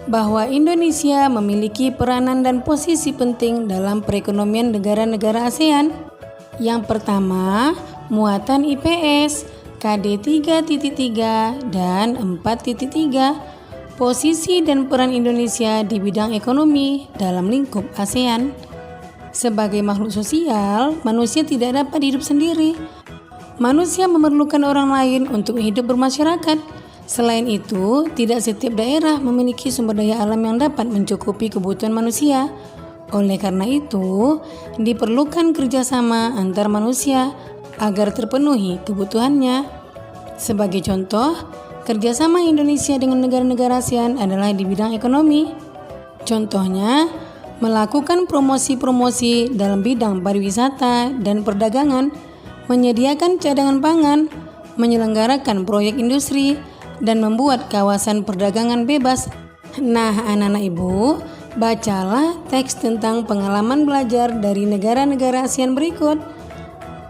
bahwa Indonesia memiliki peranan dan posisi penting dalam perekonomian negara-negara ASEAN. Yang pertama, muatan IPS, KD 3.3 dan 4.3, posisi dan peran Indonesia di bidang ekonomi dalam lingkup ASEAN. Sebagai makhluk sosial, manusia tidak dapat hidup sendiri. Manusia memerlukan orang lain untuk hidup bermasyarakat. Selain itu, tidak setiap daerah memiliki sumber daya alam yang dapat mencukupi kebutuhan manusia. Oleh karena itu, diperlukan kerjasama antar manusia agar terpenuhi kebutuhannya. Sebagai contoh, kerjasama Indonesia dengan negara-negara ASEAN adalah di bidang ekonomi. Contohnya, melakukan promosi-promosi dalam bidang pariwisata dan perdagangan, menyediakan cadangan pangan, menyelenggarakan proyek industri, dan membuat kawasan perdagangan bebas. Nah, anak-anak ibu, bacalah teks tentang pengalaman belajar dari negara-negara ASEAN berikut.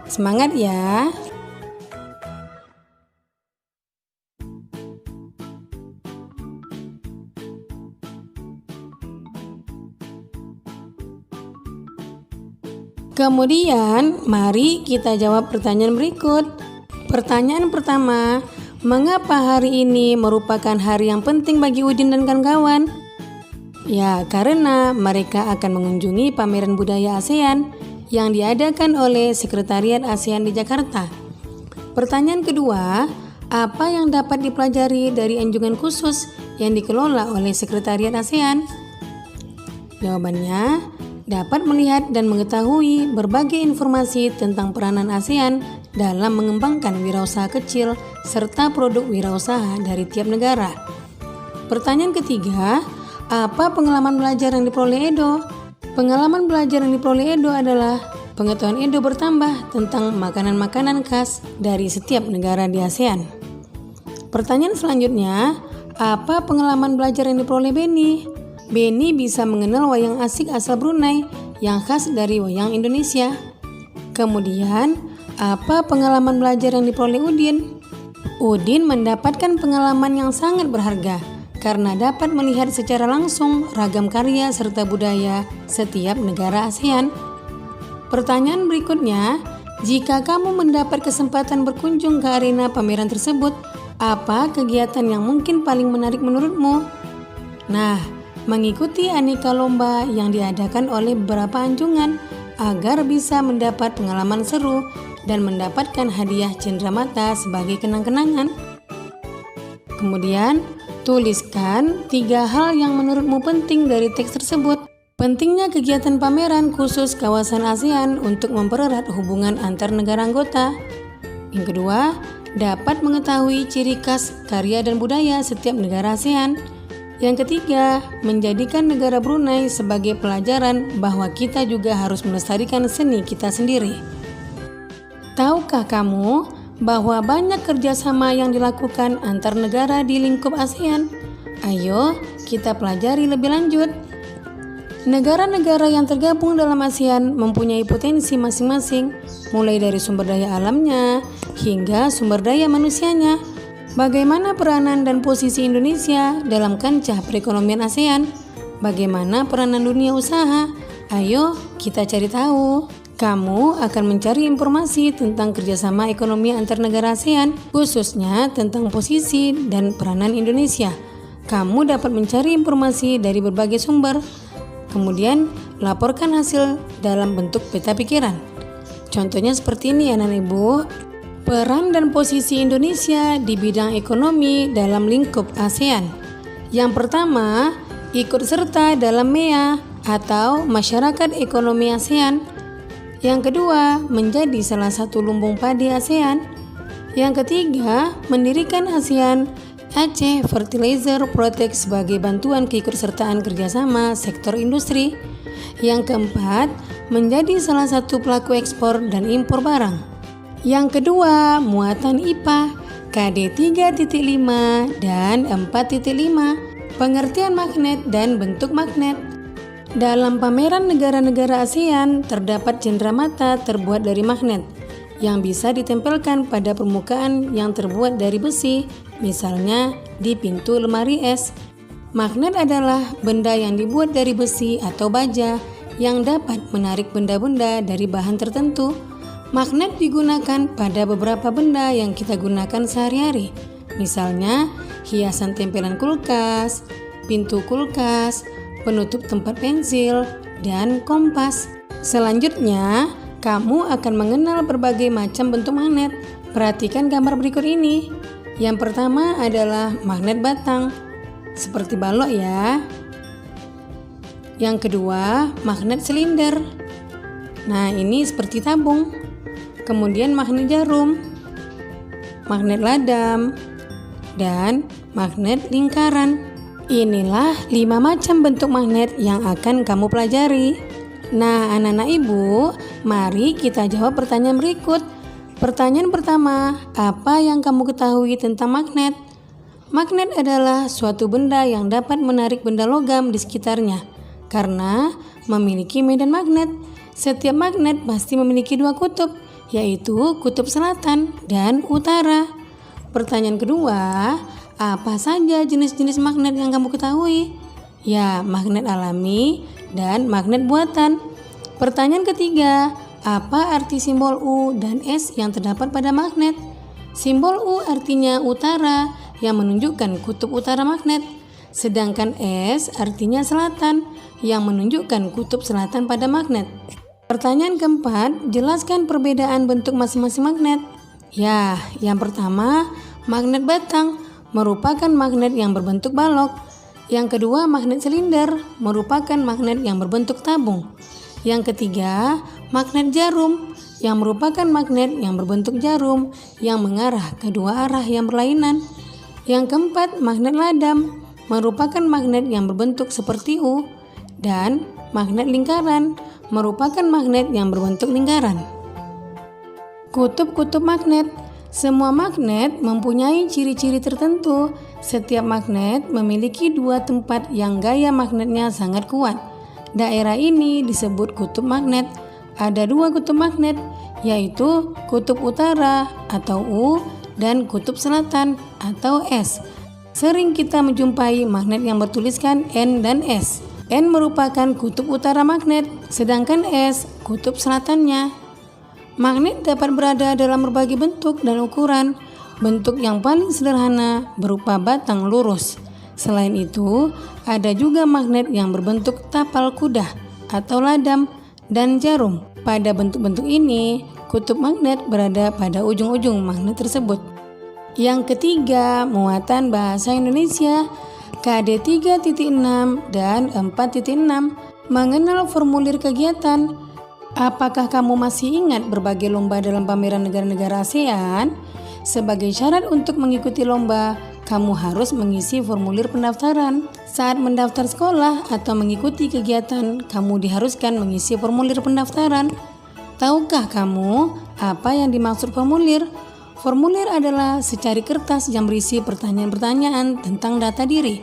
Semangat ya! Kemudian, mari kita jawab pertanyaan berikut. Pertanyaan pertama, mengapa hari ini merupakan hari yang penting bagi Udin dan kawan-kawan? Ya, karena mereka akan mengunjungi pameran budaya ASEAN yang diadakan oleh Sekretariat ASEAN di Jakarta. Pertanyaan kedua, apa yang dapat dipelajari dari anjungan khusus yang dikelola oleh Sekretariat ASEAN? Jawabannya, dapat melihat dan mengetahui berbagai informasi tentang peranan ASEAN dalam mengembangkan wirausaha kecil serta produk wirausaha dari tiap negara. Pertanyaan ketiga, apa pengalaman belajar yang diperoleh Edo? Pengalaman belajar yang diperoleh Edo adalah pengetahuan Edo bertambah tentang makanan-makanan khas dari setiap negara di ASEAN. Pertanyaan selanjutnya, apa pengalaman belajar yang diperoleh Beni? Beni bisa mengenal wayang asik asal Brunei yang khas dari wayang Indonesia. Kemudian, apa pengalaman belajar yang diperoleh Udin? Udin mendapatkan pengalaman yang sangat berharga karena dapat melihat secara langsung ragam karya serta budaya setiap negara ASEAN. Pertanyaan berikutnya, jika kamu mendapat kesempatan berkunjung ke arena pameran tersebut, apa kegiatan yang mungkin paling menarik menurutmu? Nah, mengikuti aneka lomba yang diadakan oleh beberapa anjungan agar bisa mendapat pengalaman seru dan mendapatkan hadiah cenderamata sebagai kenang-kenangan. Kemudian, tuliskan 3 hal yang menurutmu penting dari teks tersebut. Pentingnya kegiatan pameran khusus kawasan ASEAN untuk mempererat hubungan antar negara anggota. Yang kedua, dapat mengetahui ciri khas karya dan budaya setiap negara ASEAN. Yang ketiga, menjadikan negara Brunei sebagai pelajaran bahwa kita juga harus melestarikan seni kita sendiri. Tahukah kamu bahwa banyak kerjasama yang dilakukan antar negara di lingkup ASEAN? Ayo, kita pelajari lebih lanjut. Negara-negara yang tergabung dalam ASEAN mempunyai potensi masing-masing, mulai dari sumber daya alamnya hingga sumber daya manusianya. Bagaimana peranan dan posisi Indonesia dalam kancah perekonomian ASEAN? Bagaimana peranan dunia usaha? Ayo kita cari tahu. Kamu akan mencari informasi tentang kerjasama ekonomi antar negara ASEAN, khususnya tentang posisi dan peranan Indonesia. Kamu dapat mencari informasi dari berbagai sumber. Kemudian laporkan hasil dalam bentuk peta pikiran. Contohnya seperti ini anak-anak ibu. Peran dan posisi Indonesia di bidang ekonomi dalam lingkup ASEAN. Yang pertama, ikut serta dalam MEA atau Masyarakat Ekonomi ASEAN. Yang kedua, menjadi salah satu lumbung padi ASEAN. Yang ketiga, mendirikan ASEAN Aceh Fertilizer Project sebagai bantuan keikutsertaan kerjasama sektor industri. Yang keempat, menjadi salah satu pelaku ekspor dan impor barang. Yang kedua, muatan IPA, KD 3.5 dan 4.5, pengertian magnet dan bentuk magnet. Dalam pameran negara-negara ASEAN terdapat cenderamata terbuat dari magnet yang bisa ditempelkan pada permukaan yang terbuat dari besi, misalnya di pintu lemari es. Magnet adalah benda yang dibuat dari besi atau baja yang dapat menarik benda-benda dari bahan tertentu. Magnet digunakan pada beberapa benda yang kita gunakan sehari-hari. Misalnya, hiasan tempelan kulkas, pintu kulkas, penutup tempat pensil, dan kompas. Selanjutnya, kamu akan mengenal berbagai macam bentuk magnet. Perhatikan gambar berikut ini. Yang pertama adalah magnet batang, seperti balok ya. Yang kedua, magnet silinder. Nah, ini seperti tabung. Kemudian magnet jarum, magnet ladam, dan magnet lingkaran. Inilah 5 macam bentuk magnet yang akan kamu pelajari. Nah, anak-anak ibu, mari kita jawab pertanyaan berikut. Pertanyaan pertama, apa yang kamu ketahui tentang magnet? Magnet adalah suatu benda yang dapat menarik benda logam di sekitarnya karena memiliki medan magnet. Setiap magnet pasti memiliki 2 kutub, yaitu kutub selatan dan utara. Pertanyaan kedua, apa saja jenis-jenis magnet yang kamu ketahui? Ya, magnet alami dan magnet buatan. Pertanyaan ketiga, apa arti simbol U dan S yang terdapat pada magnet? Simbol U artinya utara yang menunjukkan kutub utara magnet, sedangkan S artinya selatan yang menunjukkan kutub selatan pada magnet. Pertanyaan keempat, jelaskan perbedaan bentuk masing-masing magnet. Ya, yang pertama, magnet batang merupakan magnet yang berbentuk balok. Yang kedua, magnet silinder merupakan magnet yang berbentuk tabung. Yang ketiga, magnet jarum yang merupakan magnet yang berbentuk jarum yang mengarah ke dua arah yang berlainan. Yang keempat, magnet ladam merupakan magnet yang berbentuk seperti U. Dan magnet lingkaran merupakan magnet yang berbentuk lingkaran. Kutub-kutub magnet. Semua magnet mempunyai ciri-ciri tertentu. Setiap magnet memiliki 2 tempat yang gaya magnetnya sangat kuat. Daerah ini disebut kutub magnet. Ada 2 kutub magnet, yaitu kutub utara atau U dan kutub selatan atau S. Sering kita menjumpai magnet yang bertuliskan N dan S. N merupakan kutub utara magnet, sedangkan S kutub selatannya. Magnet dapat berada dalam berbagai bentuk dan ukuran. Bentuk yang paling sederhana berupa batang lurus. Selain itu, ada juga magnet yang berbentuk tapal kuda atau ladam dan jarum. Pada bentuk-bentuk ini, kutub magnet berada pada ujung-ujung magnet tersebut. Yang ketiga, muatan bahasa Indonesia KD 3.6 dan 4.6. Mengenal formulir kegiatan. Apakah kamu masih ingat berbagai lomba dalam pameran negara-negara ASEAN? Sebagai syarat untuk mengikuti lomba, kamu harus mengisi formulir pendaftaran. Saat mendaftar sekolah atau mengikuti kegiatan, kamu diharuskan mengisi formulir pendaftaran. Tahukah kamu apa yang dimaksud formulir? Formulir adalah secari kertas yang berisi pertanyaan-pertanyaan tentang data diri.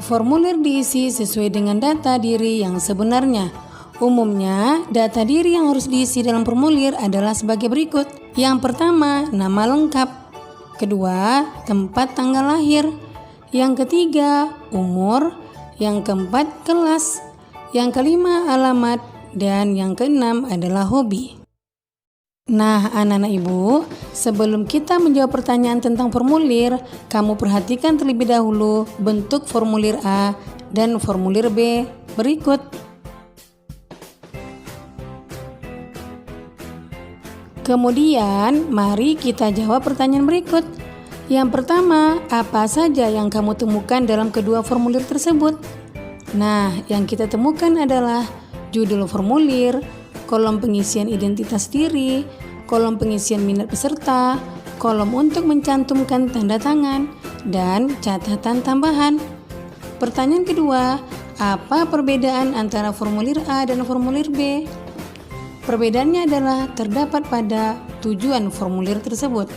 Formulir diisi sesuai dengan data diri yang sebenarnya. Umumnya, data diri yang harus diisi dalam formulir adalah sebagai berikut. Yang pertama, nama lengkap. Kedua, tempat tanggal lahir. Yang ketiga, umur. Yang keempat, kelas. Yang kelima, alamat. Dan yang keenam adalah hobi. Nah, anak-anak ibu, sebelum kita menjawab pertanyaan tentang formulir, kamu perhatikan terlebih dahulu bentuk formulir A dan formulir B berikut. Kemudian, mari kita jawab pertanyaan berikut. Yang pertama, apa saja yang kamu temukan dalam kedua formulir tersebut? Nah, yang kita temukan adalah judul formulir, kolom pengisian identitas diri, kolom pengisian minat peserta, kolom untuk mencantumkan tanda tangan, dan catatan tambahan. Pertanyaan kedua, apa perbedaan antara formulir A dan formulir B? Perbedaannya adalah terdapat pada tujuan formulir tersebut.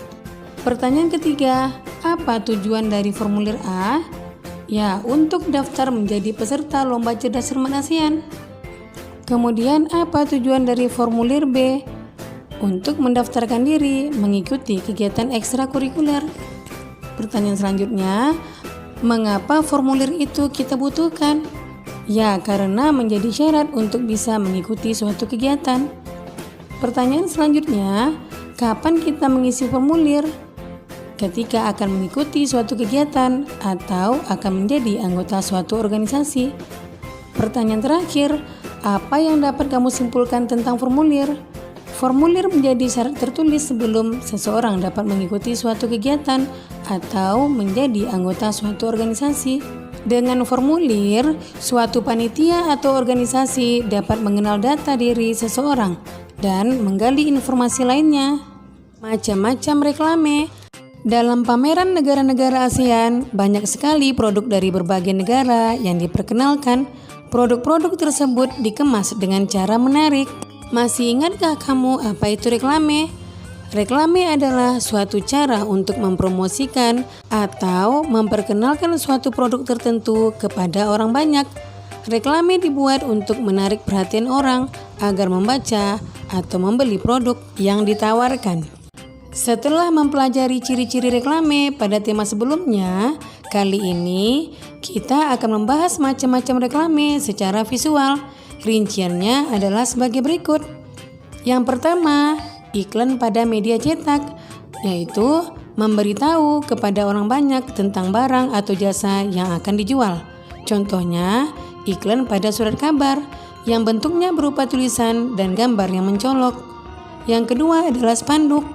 Pertanyaan ketiga, apa tujuan dari formulir A? Ya, untuk daftar menjadi peserta Lomba Cerdas Cermat ASEAN. Kemudian, apa tujuan dari formulir B? Untuk mendaftarkan diri mengikuti kegiatan ekstrakurikuler. Pertanyaan selanjutnya, Mengapa formulir itu kita butuhkan? Ya, karena menjadi syarat untuk bisa mengikuti suatu kegiatan. Pertanyaan selanjutnya, kapan kita mengisi formulir? Ketika akan mengikuti suatu kegiatan atau akan menjadi anggota suatu organisasi. Pertanyaan terakhir, apa yang dapat kamu simpulkan tentang formulir? Formulir menjadi syarat tertulis sebelum seseorang dapat mengikuti suatu kegiatan atau menjadi anggota suatu organisasi. Dengan formulir, suatu panitia atau organisasi dapat mengenal data diri seseorang dan menggali informasi lainnya. Macam-macam reklame. Dalam pameran negara-negara ASEAN, banyak sekali produk dari berbagai negara yang diperkenalkan. Produk-produk tersebut dikemas dengan cara menarik. Masih ingatkah kamu apa itu reklame? Reklame adalah suatu cara untuk mempromosikan atau memperkenalkan suatu produk tertentu kepada orang banyak. Reklame dibuat untuk menarik perhatian orang agar membaca atau membeli produk yang ditawarkan. Setelah mempelajari ciri-ciri reklame pada tema sebelumnya, kali ini kita akan membahas macam-macam reklame secara visual. Rinciannya adalah sebagai berikut. Yang pertama, iklan pada media cetak, yaitu memberitahu kepada orang banyak tentang barang atau jasa yang akan dijual. Contohnya, iklan pada surat kabar yang bentuknya berupa tulisan dan gambar yang mencolok. Yang kedua adalah spanduk.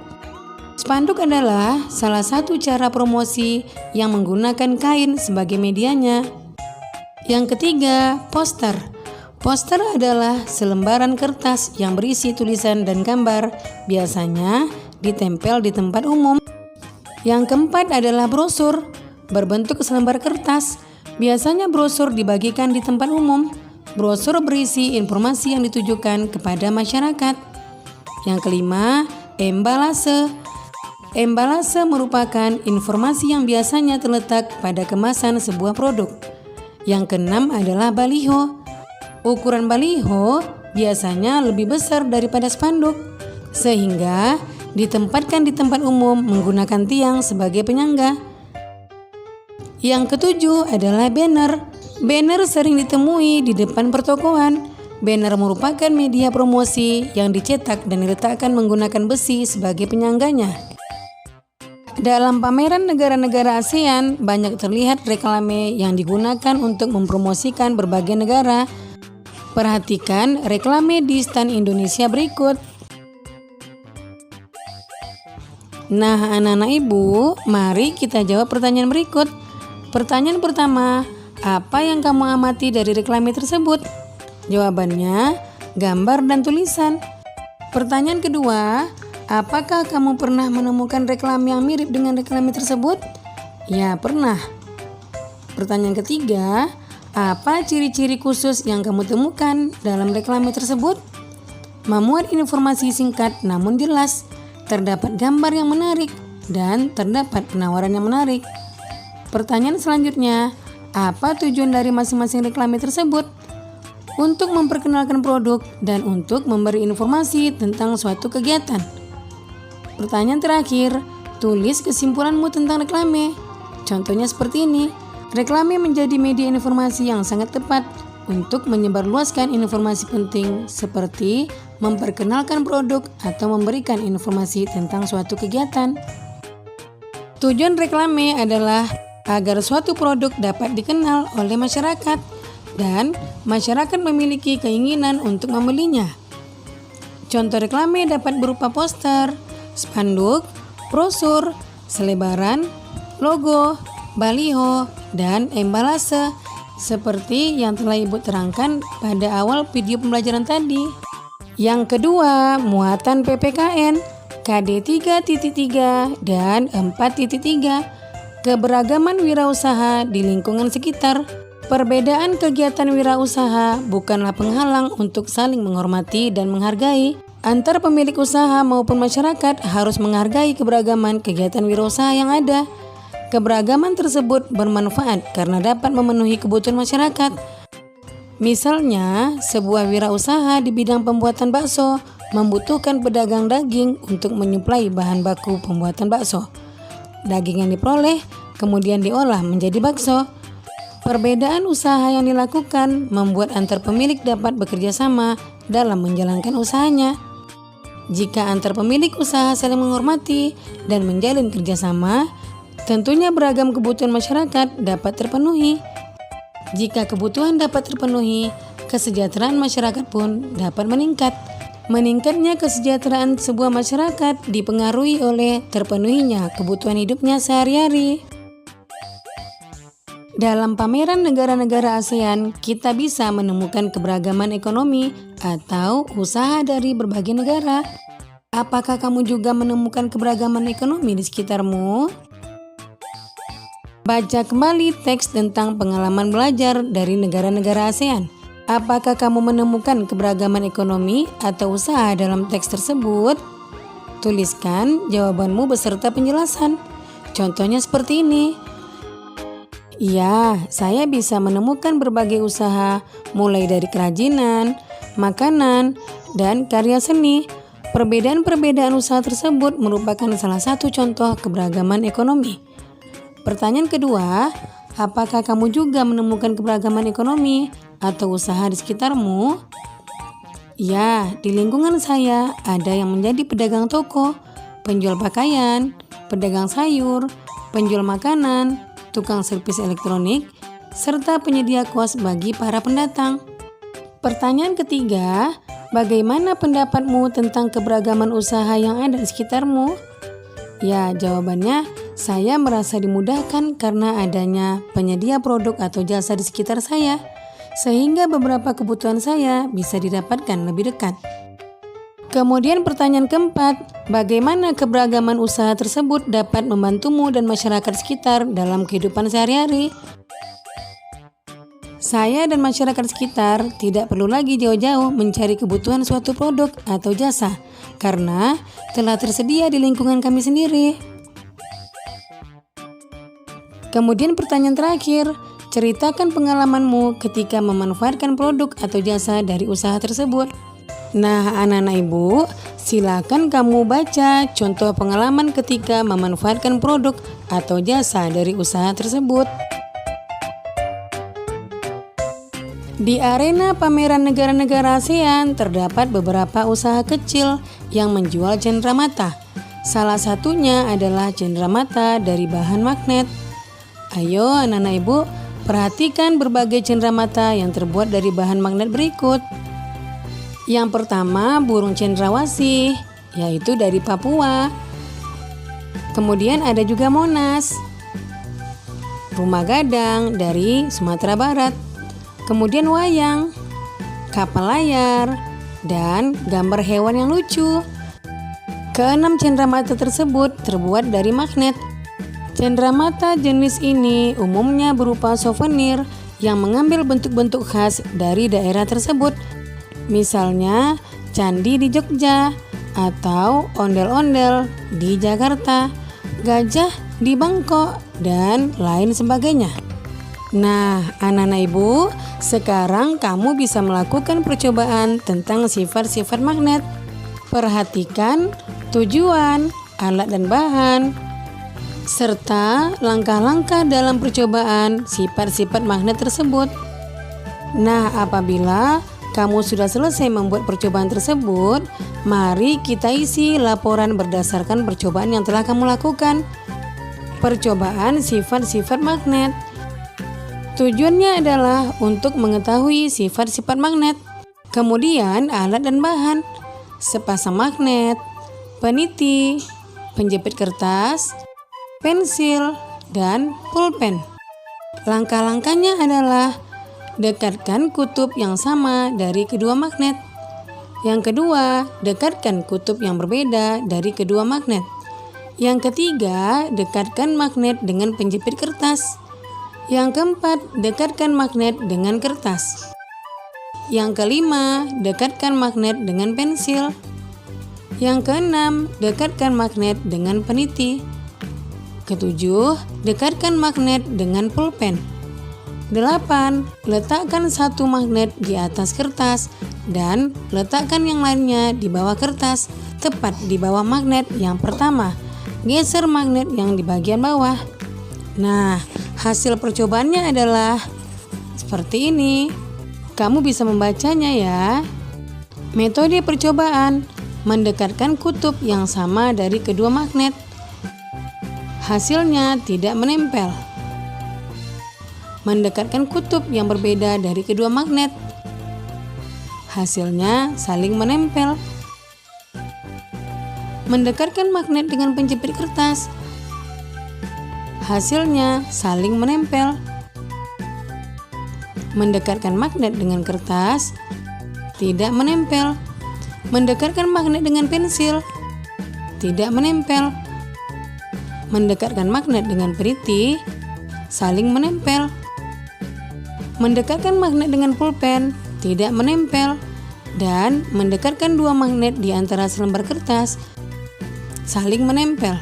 Spanduk adalah salah satu cara promosi yang menggunakan kain sebagai medianya. Yang ketiga, poster. Poster adalah selembaran kertas yang berisi tulisan dan gambar, biasanya ditempel di tempat umum. Yang keempat adalah brosur, berbentuk selembar kertas. Biasanya brosur dibagikan di tempat umum. Brosur berisi informasi yang ditujukan kepada masyarakat. Yang kelima, embalase. Embalase merupakan informasi yang biasanya terletak pada kemasan sebuah produk. Yang keenam adalah baliho. Ukuran baliho biasanya lebih besar daripada spanduk, sehingga ditempatkan di tempat umum menggunakan tiang sebagai penyangga. Yang ketujuh adalah banner. Banner sering ditemui di depan pertokoan. Banner merupakan media promosi yang dicetak dan diletakkan menggunakan besi sebagai penyangganya. Dalam pameran negara-negara ASEAN, banyak terlihat reklame yang digunakan untuk mempromosikan berbagai negara. Perhatikan reklame di stan Indonesia berikut. Nah, anak-anak ibu, mari kita jawab pertanyaan berikut. Pertanyaan pertama, apa yang kamu amati dari reklame tersebut? Jawabannya, gambar dan tulisan. Pertanyaan kedua, apakah kamu pernah menemukan reklame yang mirip dengan reklame tersebut? Ya, pernah. Pertanyaan ketiga, apa ciri-ciri khusus yang kamu temukan dalam reklame tersebut? Memuat informasi singkat namun jelas, terdapat gambar yang menarik, dan terdapat penawaran yang menarik. Pertanyaan selanjutnya, apa tujuan dari masing-masing reklame tersebut? Untuk memperkenalkan produk dan untuk memberi informasi tentang suatu kegiatan. Pertanyaan terakhir, tulis kesimpulanmu tentang reklame. Contohnya seperti ini. Reklame menjadi media informasi yang sangat tepat untuk menyebarluaskan informasi penting seperti memperkenalkan produk atau memberikan informasi tentang suatu kegiatan. Tujuan reklame adalah agar suatu produk dapat dikenal oleh masyarakat dan masyarakat memiliki keinginan untuk membelinya. Contoh reklame dapat berupa poster, spanduk, brosur, selebaran, logo, baliho, dan embalase seperti yang telah Ibu terangkan pada awal video pembelajaran tadi. Yang kedua, muatan PPKN KD 3.3 dan 4.3, keberagaman wirausaha di lingkungan sekitar. Perbedaan kegiatan wirausaha bukanlah penghalang untuk saling menghormati dan menghargai. Antar pemilik usaha maupun masyarakat harus menghargai keberagaman kegiatan wirausaha yang ada. Keberagaman tersebut bermanfaat karena dapat memenuhi kebutuhan masyarakat. Misalnya, sebuah wirausaha di bidang pembuatan bakso membutuhkan pedagang daging untuk menyuplai bahan baku pembuatan bakso. Daging yang diperoleh kemudian diolah menjadi bakso. Perbedaan usaha yang dilakukan membuat antar pemilik dapat bekerja sama dalam menjalankan usahanya. Jika antar pemilik usaha saling menghormati dan menjalin kerjasama, tentunya beragam kebutuhan masyarakat dapat terpenuhi. Jika kebutuhan dapat terpenuhi, kesejahteraan masyarakat pun dapat meningkat. Meningkatnya kesejahteraan sebuah masyarakat dipengaruhi oleh terpenuhinya kebutuhan hidupnya sehari-hari. Dalam pameran negara-negara ASEAN, kita bisa menemukan keberagaman ekonomi atau usaha dari berbagai negara. Apakah kamu juga menemukan keberagaman ekonomi di sekitarmu? Baca kembali teks tentang pengalaman belajar dari negara-negara ASEAN. Apakah kamu menemukan keberagaman ekonomi atau usaha dalam teks tersebut? Tuliskan jawabanmu beserta penjelasan. Contohnya seperti ini. Ya, saya bisa menemukan berbagai usaha, mulai dari kerajinan, makanan, dan karya seni. Perbedaan-perbedaan usaha tersebut merupakan salah satu contoh keberagaman ekonomi. Pertanyaan kedua, apakah kamu juga menemukan keberagaman ekonomi atau usaha di sekitarmu? Ya, di lingkungan saya ada yang menjadi pedagang toko, penjual pakaian, pedagang sayur, penjual makanan, tukang servis elektronik, serta penyedia kos bagi para pendatang. Pertanyaan ketiga, bagaimana pendapatmu tentang keberagaman usaha yang ada di sekitarmu? Ya, jawabannya, saya merasa dimudahkan karena adanya penyedia produk atau jasa di sekitar saya, sehingga beberapa kebutuhan saya bisa didapatkan lebih dekat. Kemudian pertanyaan keempat, bagaimana keberagaman usaha tersebut dapat membantumu dan masyarakat sekitar dalam kehidupan sehari-hari? Saya dan masyarakat sekitar tidak perlu lagi jauh-jauh mencari kebutuhan suatu produk atau jasa, karena telah tersedia di lingkungan kami sendiri. Kemudian pertanyaan terakhir, ceritakan pengalamanmu ketika memanfaatkan produk atau jasa dari usaha tersebut. Nah, anak-anak ibu, silakan kamu baca contoh pengalaman ketika memanfaatkan produk atau jasa dari usaha tersebut. Di arena pameran negara-negara ASEAN terdapat beberapa usaha kecil yang menjual cenderamata. Salah satunya adalah cenderamata dari bahan magnet. Ayo anak-anak ibu, perhatikan berbagai cenderamata yang terbuat dari bahan magnet berikut. Yang pertama, burung cendrawasih, yaitu dari Papua. Kemudian ada juga monas, rumah gadang dari Sumatera Barat. Kemudian wayang, kapal layar, dan gambar hewan yang lucu. Keenam cenderamata tersebut terbuat dari magnet. Cenderamata jenis ini umumnya berupa souvenir yang mengambil bentuk-bentuk khas dari daerah tersebut. Misalnya candi di Jogja atau ondel-ondel di Jakarta, gajah di Bangkok, dan lain sebagainya. Nah, anak-anak ibu, sekarang kamu bisa melakukan percobaan tentang sifat-sifat magnet. Perhatikan tujuan, alat dan bahan, serta langkah-langkah dalam percobaan sifat-sifat magnet tersebut. Nah, apabila kamu sudah selesai membuat percobaan tersebut, mari kita isi laporan berdasarkan percobaan yang telah kamu lakukan. Percobaan sifat-sifat magnet. Tujuannya adalah untuk mengetahui sifat-sifat magnet. Kemudian alat dan bahan, sepasang magnet, peniti, penjepit kertas, pensil, dan pulpen. Langkah-langkahnya adalah dekatkan kutub yang sama dari kedua magnet. Yang kedua, dekatkan kutub yang berbeda dari kedua magnet. Yang ketiga, dekatkan magnet dengan penjepit kertas. Yang keempat, dekatkan magnet dengan kertas. Yang kelima, dekatkan magnet dengan pensil. Yang keenam, dekatkan magnet dengan peniti. Ketujuh, dekatkan magnet dengan pulpen. 8. Letakkan satu magnet di atas kertas dan letakkan yang lainnya di bawah kertas, tepat di bawah magnet yang pertama. Geser magnet yang di bagian bawah. Nah, hasil percobaannya adalah seperti ini. Kamu bisa membacanya ya. Metode percobaan mendekatkan kutub yang sama dari kedua magnet. Hasilnya tidak menempel. Mendekatkan kutub yang berbeda dari kedua magnet. Hasilnya saling menempel. Mendekatkan magnet dengan penjepit kertas. Hasilnya saling menempel. Mendekatkan magnet dengan kertas, tidak menempel. Mendekatkan magnet dengan pensil, tidak menempel. Mendekatkan magnet dengan periti, saling menempel. Mendekatkan magnet dengan pulpen, tidak menempel. Dan mendekatkan dua magnet di antara selembar kertas, saling menempel.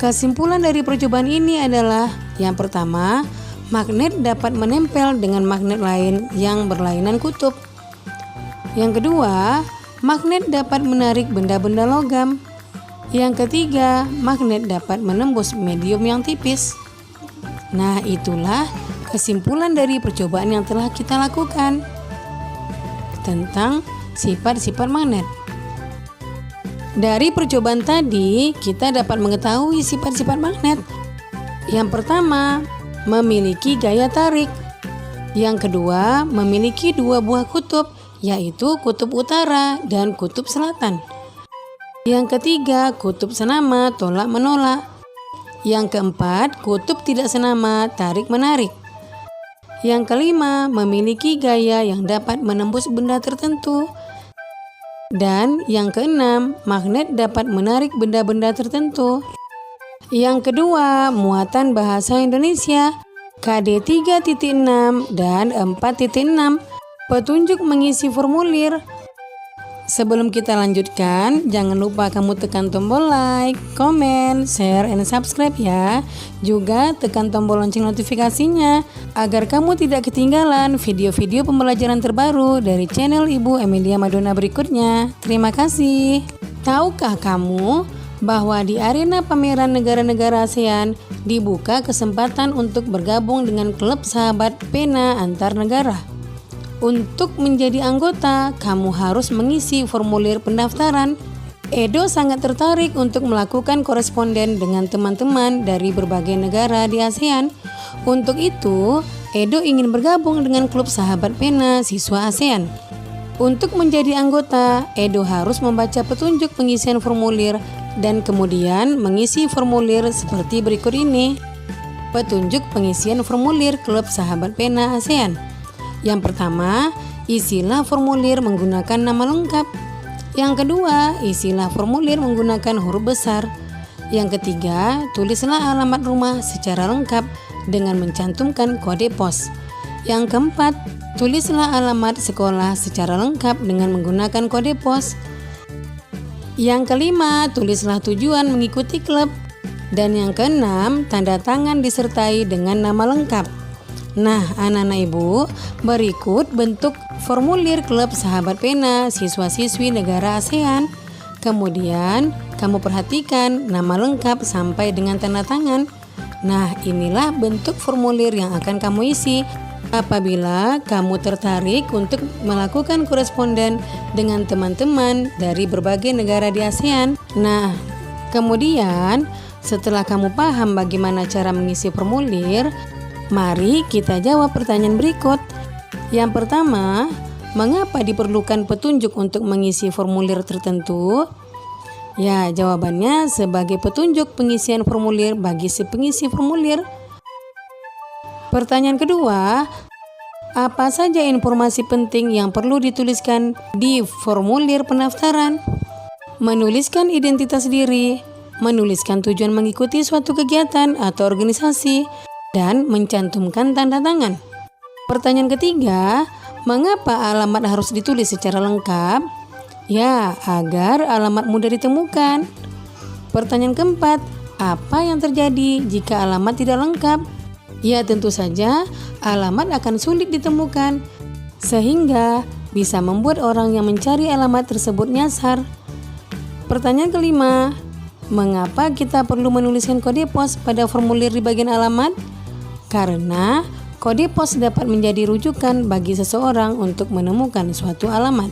Kesimpulan dari percobaan ini adalah yang pertama, magnet dapat menempel dengan magnet lain yang berlainan kutub. Yang kedua, magnet dapat menarik benda-benda logam. Yang ketiga, magnet dapat menembus medium yang tipis. Nah, itulah kesimpulan dari percobaan yang telah kita lakukan tentang sifat-sifat magnet. Dari percobaan tadi, kita dapat mengetahui sifat-sifat magnet. Yang pertama, memiliki gaya tarik. Yang kedua, memiliki dua buah kutub, yaitu kutub utara dan kutub selatan. Yang ketiga, kutub senama tolak menolak. Yang keempat, kutub tidak senama tarik menarik. Yang kelima, memiliki gaya yang dapat menembus benda tertentu. Dan yang keenam, magnet dapat menarik benda-benda tertentu. Yang kedua, muatan bahasa Indonesia KD 3.6 dan 4.6, petunjuk mengisi formulir. Sebelum kita lanjutkan, jangan lupa kamu tekan tombol like, comment, share, and subscribe ya. Juga tekan tombol lonceng notifikasinya agar kamu tidak ketinggalan video-video pembelajaran terbaru dari channel Ibu Emilia Madonna berikutnya. Terima kasih. Tahukah kamu bahwa di arena pameran negara-negara ASEAN dibuka kesempatan untuk bergabung dengan klub sahabat pena antar negara? Untuk menjadi anggota, kamu harus mengisi formulir pendaftaran. Edo sangat tertarik untuk melakukan koresponden dengan teman-teman dari berbagai negara di ASEAN. Untuk itu, Edo ingin bergabung dengan klub sahabat pena siswa ASEAN. Untuk menjadi anggota, Edo harus membaca petunjuk pengisian formulir dan kemudian mengisi formulir seperti berikut ini. Petunjuk pengisian formulir klub sahabat pena ASEAN. Yang pertama, isilah formulir menggunakan nama lengkap. Yang kedua, isilah formulir menggunakan huruf besar. Yang ketiga, tulislah alamat rumah secara lengkap dengan mencantumkan kode pos. Yang keempat, tulislah alamat sekolah secara lengkap dengan menggunakan kode pos. Yang kelima, tulislah tujuan mengikuti klub. Dan yang keenam, tanda tangan disertai dengan nama lengkap. Nah, anak-anak ibu, berikut bentuk formulir klub sahabat pena siswa-siswi negara ASEAN. Kemudian, kamu perhatikan nama lengkap sampai dengan tanda tangan. Nah, inilah bentuk formulir yang akan kamu isi apabila kamu tertarik untuk melakukan koresponden dengan teman-teman dari berbagai negara di ASEAN. Nah, kemudian setelah kamu paham bagaimana cara mengisi formulir, mari kita jawab pertanyaan berikut. Yang pertama, mengapa diperlukan petunjuk untuk mengisi formulir tertentu? Ya, jawabannya sebagai petunjuk pengisian formulir bagi si pengisi formulir. Pertanyaan kedua, apa saja informasi penting yang perlu dituliskan di formulir pendaftaran? Menuliskan identitas diri, menuliskan tujuan mengikuti suatu kegiatan atau organisasi, dan mencantumkan tanda tangan. Pertanyaan ketiga, mengapa alamat harus ditulis secara lengkap? Ya, agar alamat mudah ditemukan. Pertanyaan keempat, apa yang terjadi jika alamat tidak lengkap? Ya, tentu saja alamat akan sulit ditemukan, sehingga bisa membuat orang yang mencari alamat tersebut nyasar. Pertanyaan kelima, Mengapa kita perlu menuliskan kode pos pada formulir di bagian alamat? Karena kode pos dapat menjadi rujukan bagi seseorang untuk menemukan suatu alamat.